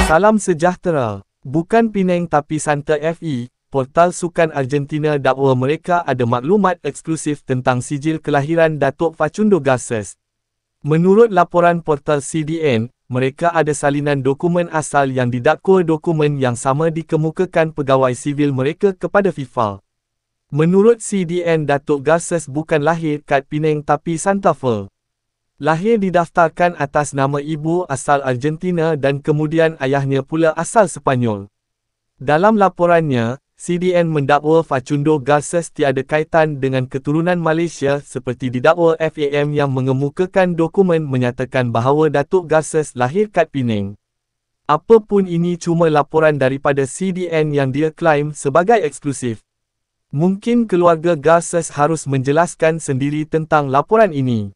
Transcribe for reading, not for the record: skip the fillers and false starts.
Salam sejahtera. Bukan Penang tapi Santa Fe, portal sukan Argentina dakwa mereka ada maklumat eksklusif tentang sijil kelahiran Datuk Facundo Garces. Menurut laporan portal CDN, mereka ada salinan dokumen asal yang didakwa dokumen yang sama dikemukakan pegawai sivil mereka kepada FIFA. Menurut CDN, Datuk Garces bukan lahir kat Penang tapi Santa Fe. Lahir didaftarkan atas nama ibu asal Argentina dan kemudian ayahnya pula asal Sepanyol. Dalam laporannya, CDN mendakwa Facundo Garces tiada kaitan dengan keturunan Malaysia seperti didakwa FAM yang mengemukakan dokumen menyatakan bahawa Datuk Garces lahir kat Penang. Apapun ini cuma laporan daripada CDN yang dia klaim sebagai eksklusif. Mungkin keluarga Garces harus menjelaskan sendiri tentang laporan ini.